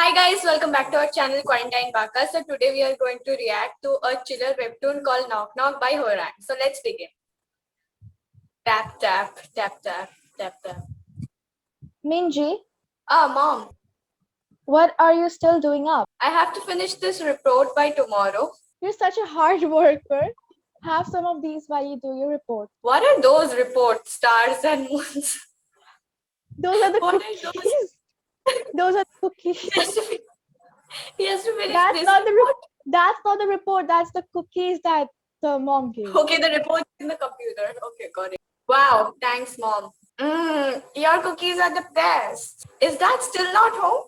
Hi guys, welcome back to our channel Quarantine Bakas. So today we are going to react to a chiller webtoon called Knock Knock by Horan. So let's begin. Tap tap tap tap tap tap. Minji, Mom, what are you still doing up? I have to finish this report by tomorrow. You're such a hard worker. Have some of these while you do your report. What are those reports, stars and moons? Those are the What are cookies. those? Those are the cookies. He has to finish That's this not the report. that's not the report. That's the cookies that the mom gave. Okay, the report is in the computer. Okay, got it. Wow, thanks, Mom. Your cookies are the best. Is Dad still not home?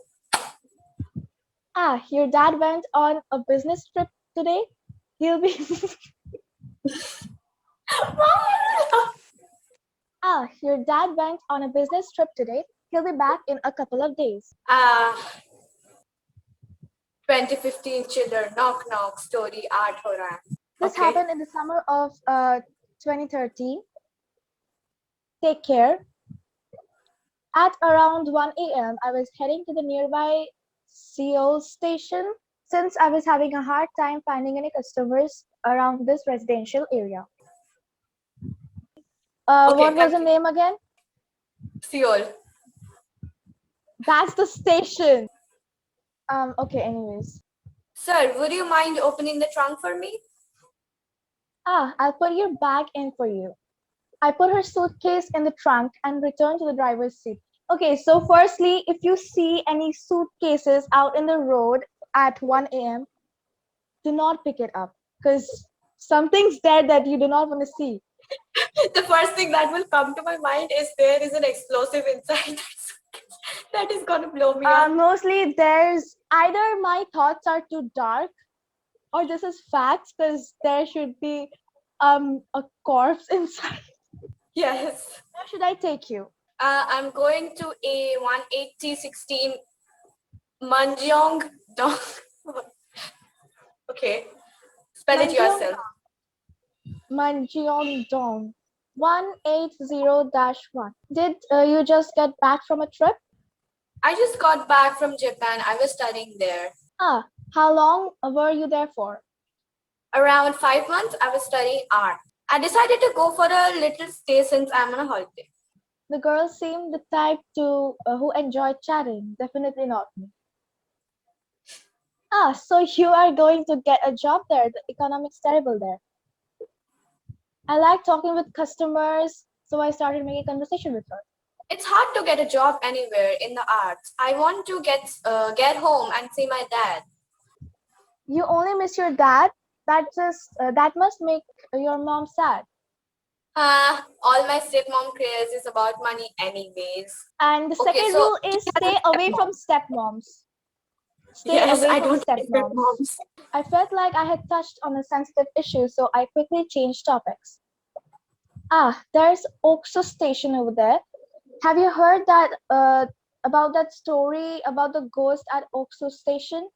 Your dad went on a business trip today. He'll be your dad went on a business trip today. He'll be back in a couple of days. 2015 chiller knock knock story art Horan. This Okay. happened in the summer of 2013. Take care. At around 1 a.m., I was heading to the nearby Seoul station since I was having a hard time finding any customers around this residential area. What was the name again? Seoul. That's the station. Okay, anyways. Sir, would you mind opening the trunk for me? I'll put your bag in for you. I put her suitcase in the trunk and returned to the driver's seat. Okay, so firstly, if you see any suitcases out in the road at 1 a.m., do not pick it up because something's there that you do not want to see. The first thing that will come to my mind is there is an explosive inside that is going to blow me up. Mostly there's either my thoughts are too dark or this is facts because there should be a corpse inside. Yes. Where should I take you? I'm going to a 18016 Manjeong Dong. Okay. Spell it yourself. Manjeongdong 180-1. Did you just get back from a trip? I just got back from Japan. I was studying there. How long were you there for? Around 5 months. I was studying art. I decided to go for a little stay since I'm on a holiday. The girl seemed the type to who enjoyed chatting. Definitely not me. So you are going to get a job there. The economic's terrible there. I like talking with customers, so I started making conversation with her. It's hard to get a job anywhere in the arts. I want to get home and see my dad. You only miss your dad? That must make your mom sad. All my stepmom cares is about money anyways. And the second rule is stay away from stepmoms. Stay away from stepmoms. I felt like I had touched on a sensitive issue, so I quickly changed topics. There's Okso Station over there. Have you heard that about that story about the ghost at Okso Station?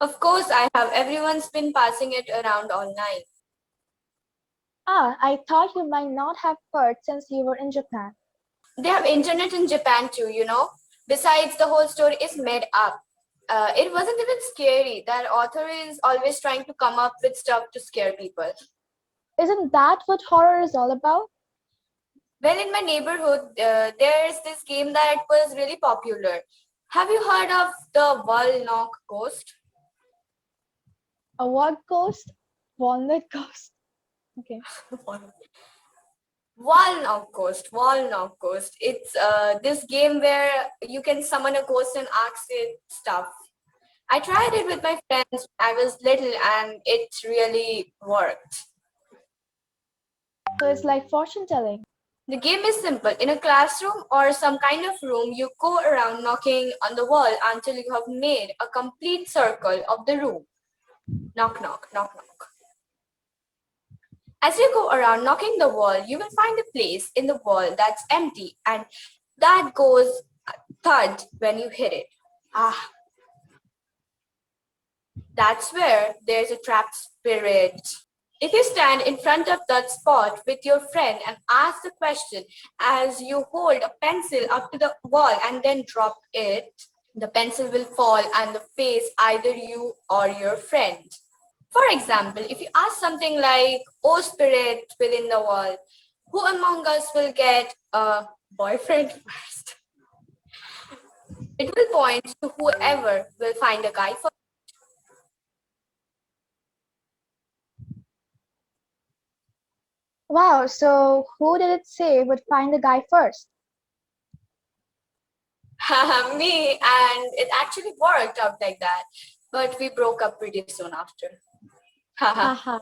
Of course I have. Everyone's been passing it around online. I thought you might not have heard since you were in Japan. They have internet in Japan too, you know. Besides, the whole story is made up. It wasn't even scary. That author is always trying to come up with stuff to scare people. Isn't that what horror is all about? Well, in my neighborhood, there's this game that was really popular. Have you heard of the Walnut Ghost? A what ghost? Walnut ghost. Okay. Walnut Ghost. It's this game where you can summon a ghost and ask it stuff. I tried it with my friends when I was little and it really worked. So it's like fortune telling. The game is simple. In a classroom or some kind of room, you go around knocking on the wall until you have made a complete circle of the room. Knock, knock, knock, knock. As you go around knocking the wall, you will find a place in the wall that's empty and that goes thud when you hit it. That's where there's a trapped spirit. If you stand in front of that spot with your friend and ask the question as you hold a pencil up to the wall and then drop it, The pencil will fall and the face either you or your friend. For example, if you ask something like, "Oh, spirit within the wall, who among us will get a boyfriend first?" It will point to whoever will find a guy first. Wow, so who did it say would find the guy first? Me, and it actually worked out like that. But we broke up pretty soon after. Haha.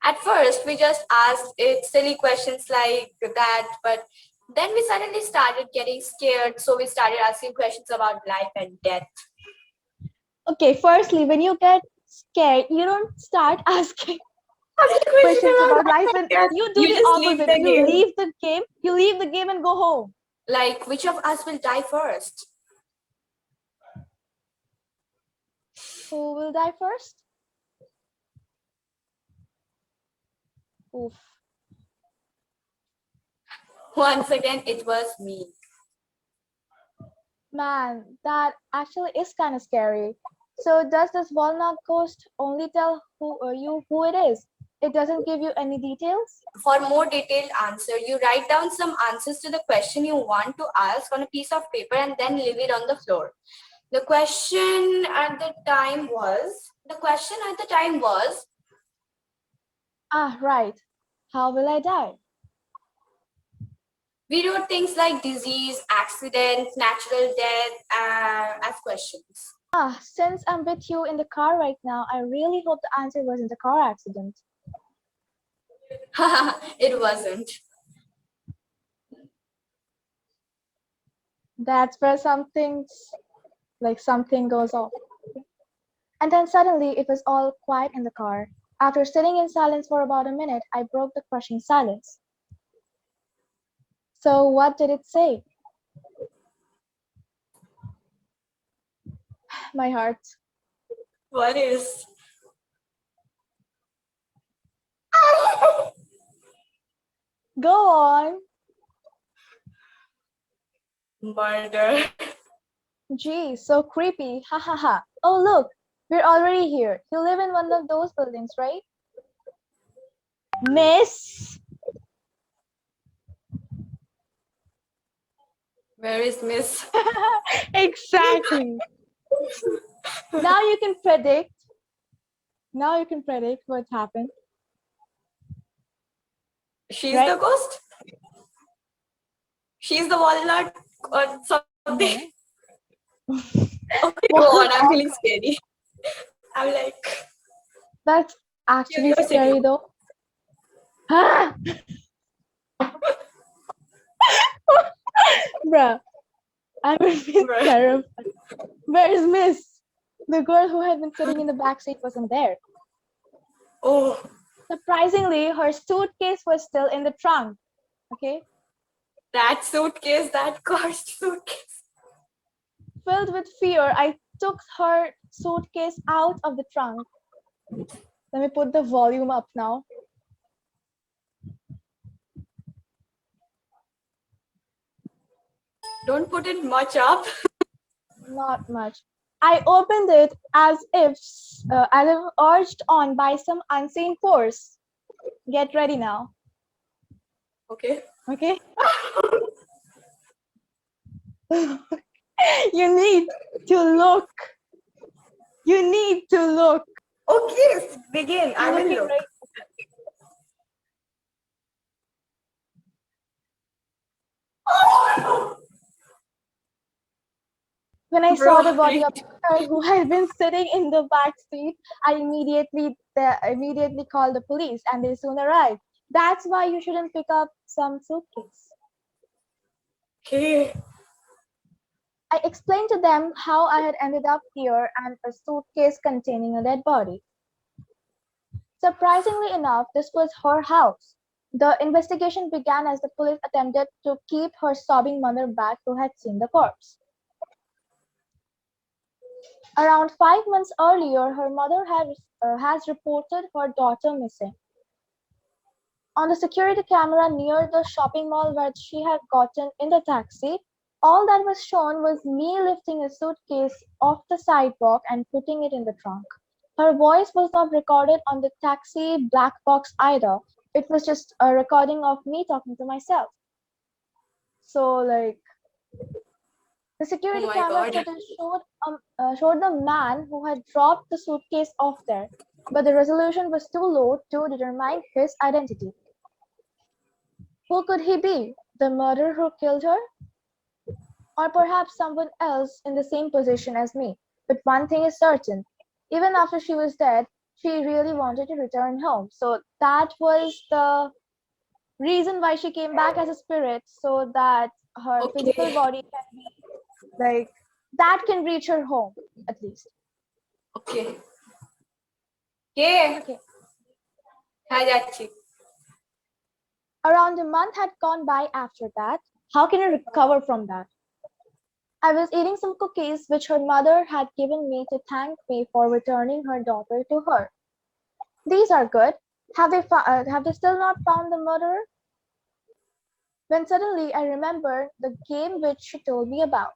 At first, we just asked it silly questions like that, but then we suddenly started getting scared, so we started asking questions about life and death. Okay, firstly, when you get scared, you don't start asking Asking questions questions about about life life and and death. you do You the just leave opposite. the game. You leave the game and go home. Like, which of us will die first? Who will die first? Oof. Once again, it was me. Man, that actually is kind of scary. So does this walnut ghost only tell who it is? It doesn't give you any details? For more detailed answer, you write down some answers to the question you want to ask on a piece of paper and then leave it on the floor. The question at the time was, Ah, right. How will I die? we wrote things like disease, accident, natural death as questions. Ah, since I'm with you in the car right now, I really hope the answer wasn't a car accident. It wasn't. That's where something goes off. And then suddenly it was all quiet in the car. After sitting in silence for about a minute, I broke the crushing silence. So what did it say? My heart. What is Go on. murder? Gee, so creepy. Ha ha ha. Oh, look, we're already here. You live in one of those buildings, right? Miss. Where is Miss? Exactly. Now you can predict. Now you can predict what happened, She's right? the ghost? She's the walnut or something? No. Okay, go on. I'm Well, feeling scary. I'm like that's actually curiosity. scary though. Ah, bruh, I'm a bit Right. terrified. Where is Miss? The girl who had been sitting in the back seat wasn't there. Oh, Surprisingly, her suitcase was still in the trunk. Okay, that suitcase, that cursed suitcase. filled with fear, I took her suitcase out of the trunk. Let me put the volume up now. Don't put it much up. Not much. I opened it as if urged on by some unseen force. Get ready now. Okay. Okay. You need to look. You need to look. Okay, begin. I I'm will looking look. right. When I saw Bro, the body of the girl who had been sitting in the back seat, I immediately called the police, and they soon arrived. That's why you shouldn't pick up some suitcase. okay. I explained to them how I had ended up here and a suitcase containing a dead body. Surprisingly enough, this was her house. The investigation began as the police attempted to keep her sobbing mother back who had seen the corpse. Around 5 months earlier, her mother has reported her daughter missing. On the security camera near the shopping mall where she had gotten in the taxi, All that was shown was me lifting a suitcase off the sidewalk and putting it in the trunk. Her voice was not recorded on the taxi black box either. It was just a recording of me talking to myself. So, like, the Oh security my camera god. footage showed the man who had dropped the suitcase off there, but the resolution was too low to determine his identity. Who could he be? The murderer who killed her? Or perhaps someone else in the same position as me. But one thing is certain, even after she was dead, she really wanted to return home. So that was the reason why she came back as a spirit, so that her physical Okay. body can be like that can reach her home at least. Okay. Okay. Okay. হ্যাঁ যাচ্ছি। Around a month had gone by after that. How can you recover from that? I was eating some cookies which her mother had given me to thank me for returning her daughter to her. These are good. Have they still not found the murderer? When suddenly I remembered the game which she told me about,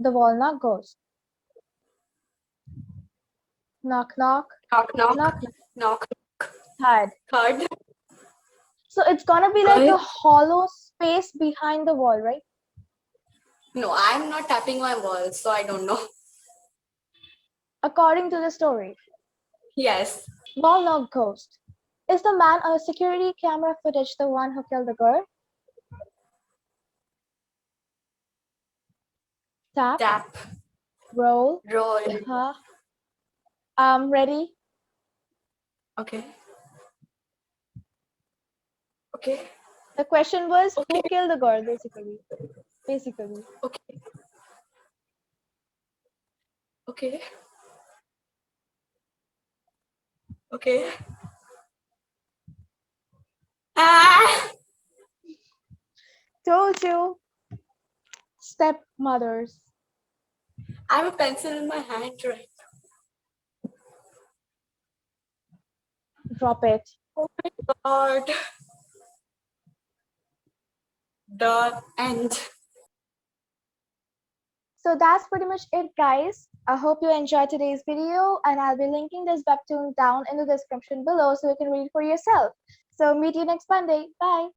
the walnut ghost. Knock knock, Knock knock. knock knock. Knock. Third. Third. So it's gonna be like Girl. a hollow space behind the wall, right? No, I'm not tapping my walls, so I don't know. According to the story. Yes. Walnut ghost. Is the man on the security camera footage the one who killed the girl? Tap, Tap. roll, Roll. huh? Ready? Okay. Okay. The question was Okay. who killed the girl, basically. Basically. Okay. Okay. Okay. Ah! Told you. Stepmothers. I have a pencil in my hand right. Drop it. Oh my god. The end. So that's pretty much it, guys. I hope you enjoyed today's video, and I'll be linking this webtoon down in the description below so you can read it for yourself. So meet you next Monday. Bye.